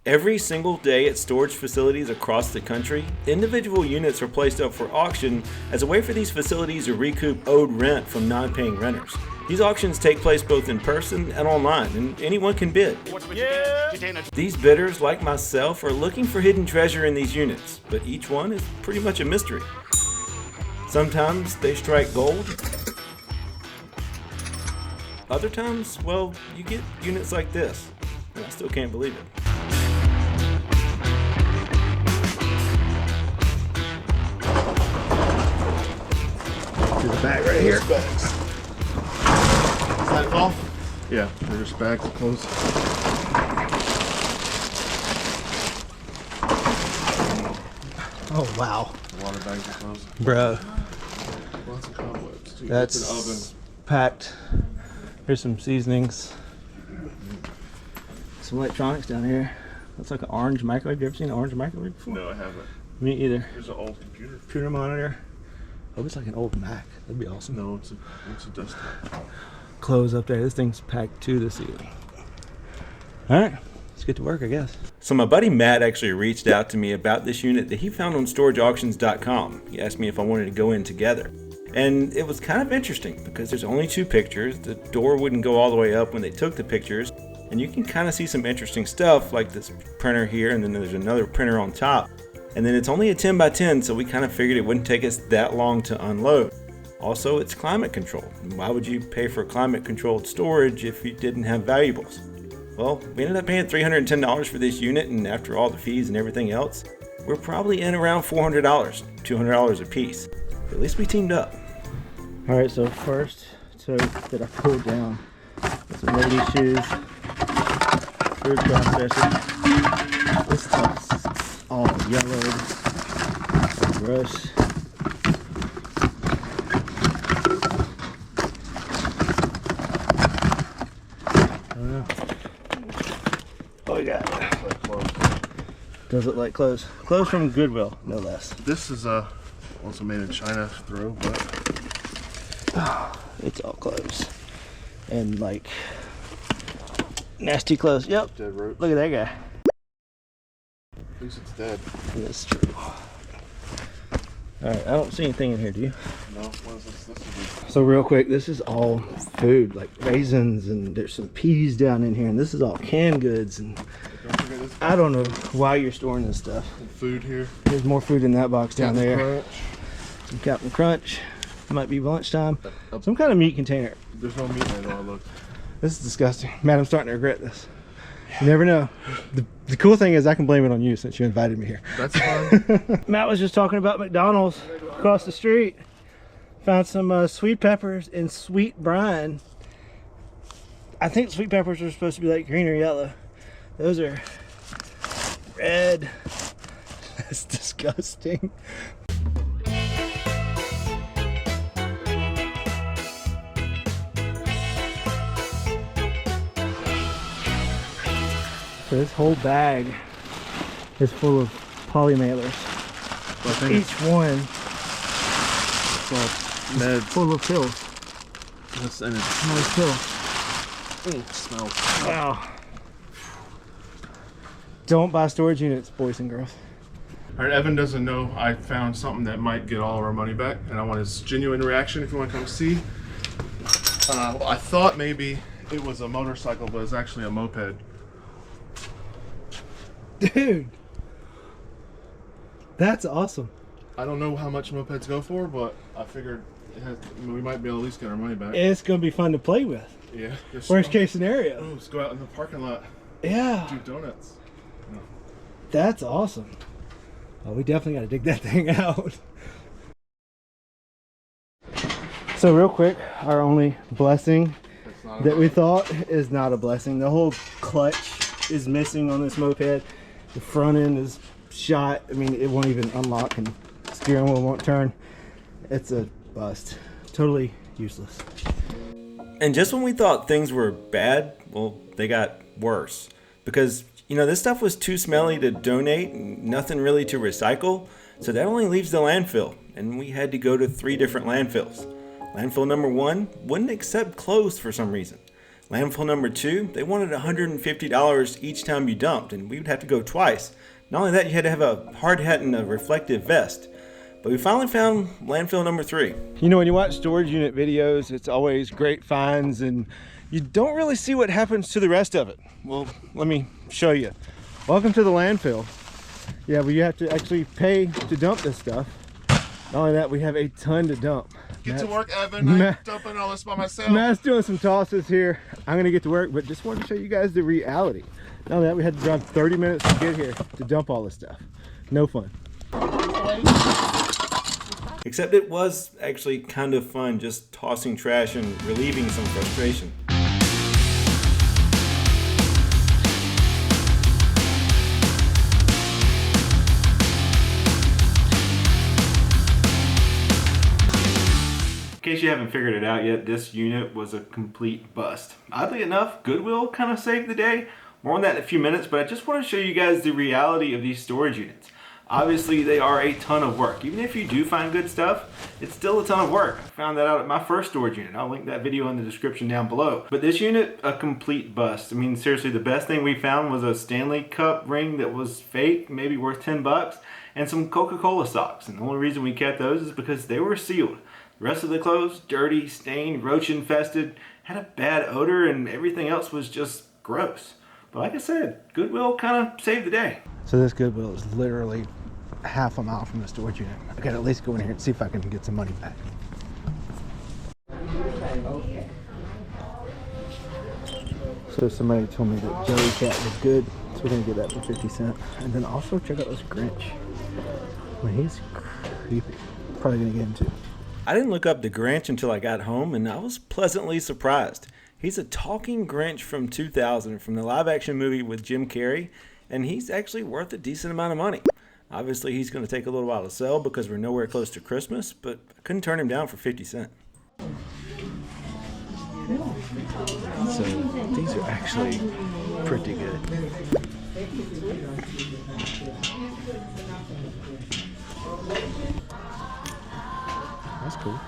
Every single day at storage facilities across the country, individual units are placed up for auction as a way for these facilities to recoup owed rent from non-paying renters. These auctions take place both in person and online, and anyone can bid. These bidders, like myself, are looking for hidden treasure in these units, but each one is pretty much a mystery. Sometimes they strike gold. Other times, well, you get units like this, and I still can't believe it. Here's the bag right here. Bags. Is that all? Yeah, they're just bags of clothes. Oh wow, Water bags of clothes. bro, Lots of cobwebs. Dude, that's it's an oven. packed. Here's some seasonings, some electronics down here. That's like an orange microwave. You ever seen an orange microwave before? No, I haven't. Me either. There's an old computer. Computer monitor. Oh, it's like an old Mac. That'd be awesome. No, it's a desktop. Clothes up there. This thing's packed to the ceiling. All right, let's get to work, I guess. So my buddy Matt actually reached out to me about this unit that he found on storageauctions.com. He asked me if I wanted to go in together. And it was kind of interesting because there's only 2 pictures. The door wouldn't go all the way up when they took the pictures. And you can kind of see some interesting stuff like this printer here, and then there's another printer on top. And then it's only a 10 by 10, so we kind of figured it wouldn't take us that long to unload. Also, it's climate controlled. Why would you pay for climate controlled storage if you didn't have valuables? Well, we ended up paying $310 for this unit, and after all the fees and everything else, we're probably in around $400, $200 a piece. At least we teamed up. All right, so first tote that I pulled down was some lady shoes, food processor. This stuff's all yellowed, gross. I don't know. What we got? Like clothes. Does look like clothes. Clothes from Goodwill, no less. This is also made in China throw, but It's all clothes. And like nasty clothes. Yep. dead rope. Look at that guy. At least it's dead. That's true. Alright, I don't see anything in here, do you? No, what is this? This is So real quick, this is all food, like raisins, and there's some peas down in here, and this is all canned goods, and don't forget this. I don't know why you're storing this stuff. Food here. There's more food in that box down Captain there. Crunch. Some Captain Crunch. Might be lunchtime. Some kind of meat container. There's no meat right now. Look. This is disgusting. Man, I'm starting to regret this. You never know. The cool thing is I can blame it on you since you invited me here. That's fine. Matt was just talking about McDonald's across the street. Found some sweet peppers and sweet brine. I think sweet peppers are supposed to be like green or yellow. Those are red. That's disgusting. So this whole bag is full of poly mailers. Each one is Meds. full of pills. That's and it's Nice pill. it smells. Wow. Don't buy storage units, boys and girls. All right, Evan doesn't know I found something that might get all of our money back, and I want his genuine reaction if you want to come see. Well, I thought maybe it was a motorcycle, but it's actually a moped. Dude, that's awesome. I don't know how much mopeds go for, but I figured we might be able to at least get our money back. It's gonna be fun to play with. Yeah. Worst case scenario. Oh, let's go out in the parking lot. Yeah, Do donuts. that's awesome. Oh, we definitely gotta dig that thing out. So real quick, our only blessing That's not that we thought is not a blessing. The whole clutch is missing on this moped. The front end is shot. I mean, it won't even unlock, and steering wheel won't turn. It's a bust. Totally useless. And just when we thought things were bad, well, they got worse. Because, you know, this stuff was too smelly to donate and nothing really to recycle. So that only leaves the landfill. And we had to go to 3 different landfills. Landfill number 1 wouldn't accept clothes for some reason. Landfill number 2, they wanted $150 each time you dumped, and we would have to go twice. Not only that, you had to have a hard hat and a reflective vest. But we finally found landfill number 3. You know, when you watch storage unit videos, it's always great finds, and you don't really see what happens to the rest of it. Well, let me show you. Welcome to the landfill. Yeah, but you have to actually pay to dump this stuff. Not only that, we have a ton to dump. Get to work, Evan. I'm dumping all this by myself. Matt's doing some tosses here. I'm gonna get to work, but just wanted to show you guys the reality. Not only that, we had to drive 30 minutes to get here to dump all this stuff. No fun. Except it was actually kind of fun just tossing trash and relieving some frustration. In case you haven't figured it out yet, this unit was a complete bust. Oddly enough, Goodwill kind of saved the day. More on that in a few minutes, but I just want to show you guys the reality of these storage units. Obviously, they are a ton of work. Even if you do find good stuff, it's still a ton of work. I found that out at my first storage unit. I'll link that video in the description down below. But this unit, a complete bust. I mean, seriously, the best thing we found was a Stanley Cup ring that was fake, maybe worth 10 bucks, and some Coca-Cola socks. And the only reason we kept those is because they were sealed. The rest of the clothes, dirty, stained, roach infested, had a bad odor, and everything else was just gross. But like I said, Goodwill kind of saved the day. So this Goodwill is literally half a mile from the storage unit. I gotta at least go in here and see if I can get some money back. So somebody told me that Jelly Cat was good, so we're gonna get that for 50 cents. And then also check out this Grinch. I mean, he's creepy. Probably gonna get him too. I didn't look up the Grinch until I got home, and I was pleasantly surprised. He's a talking Grinch from 2000, from the live-action movie with Jim Carrey, and he's actually worth a decent amount of money. Obviously, he's going to take a little while to sell because we're nowhere close to Christmas, but I couldn't turn him down for 50 cents. So these are actually pretty good. That's cool.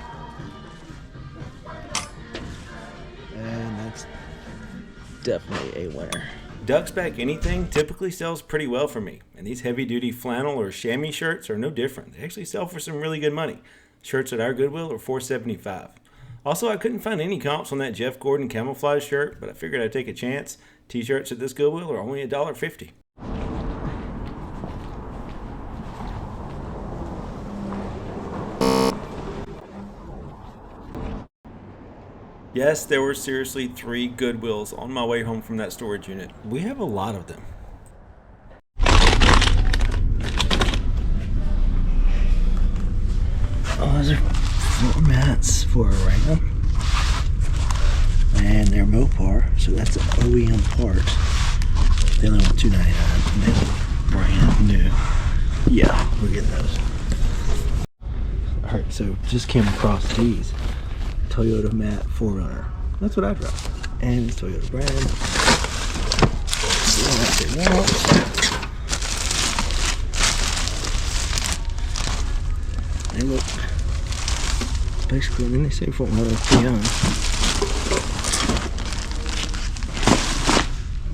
And that's definitely a winner. Ducks Back Anything typically sells pretty well for me, and these heavy-duty flannel or chamois shirts are no different. They actually sell for some really good money. Shirts at our Goodwill are $4.75. Also, I couldn't find any comps on that Jeff Gordon camouflage shirt, but I figured I'd take a chance. T-shirts at this Goodwill are only $1.50. Yes, there were seriously 3 Goodwills on my way home from that storage unit. We have a lot of them. Oh, those are floor mats for a ram. And they're Mopar, so that's an OEM part. They only want $2.99, and they look brand new. Yeah, we're getting those. Alright, so just came across these. Toyota Matte 4Runner. That's what I drive. And it's Toyota brand. They look basically, I mean, they say Fort Lauderdale pre-owned,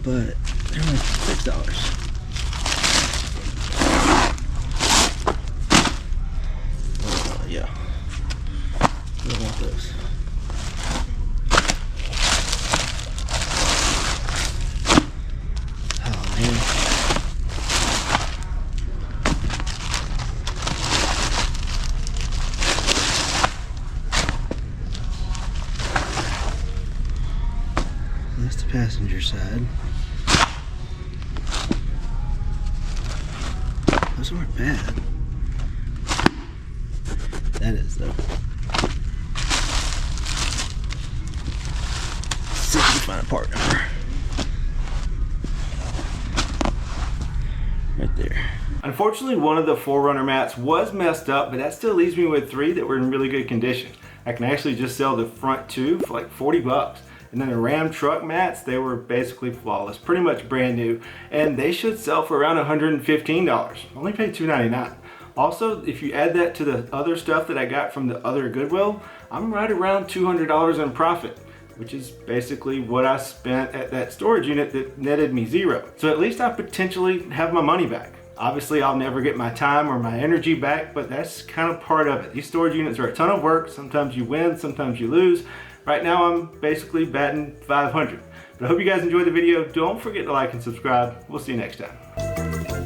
but they're only $6. Yeah, I don't want those. Oh man. That's the passenger side. Those weren't bad. That is though. Let's see if we can find a part number. Right there. Unfortunately, one of the 4Runner mats was messed up, but that still leaves me with 3 that were in really good condition. I can actually just sell the front 2 for like 40 bucks. And then the Ram truck mats, they were basically flawless, pretty much brand new, and they should sell for around $115. Only paid $2.99. Also, if you add that to the other stuff that I got from the other Goodwill, I'm right around $200 in profit. which is basically what I spent at that storage unit that netted me zero. So at least I potentially have my money back. Obviously, I'll never get my time or my energy back, but that's kind of part of it. These storage units are a ton of work. Sometimes you win, sometimes you lose. Right now, I'm basically batting 500. But I hope you guys enjoyed the video. Don't forget to like and subscribe. We'll see you next time.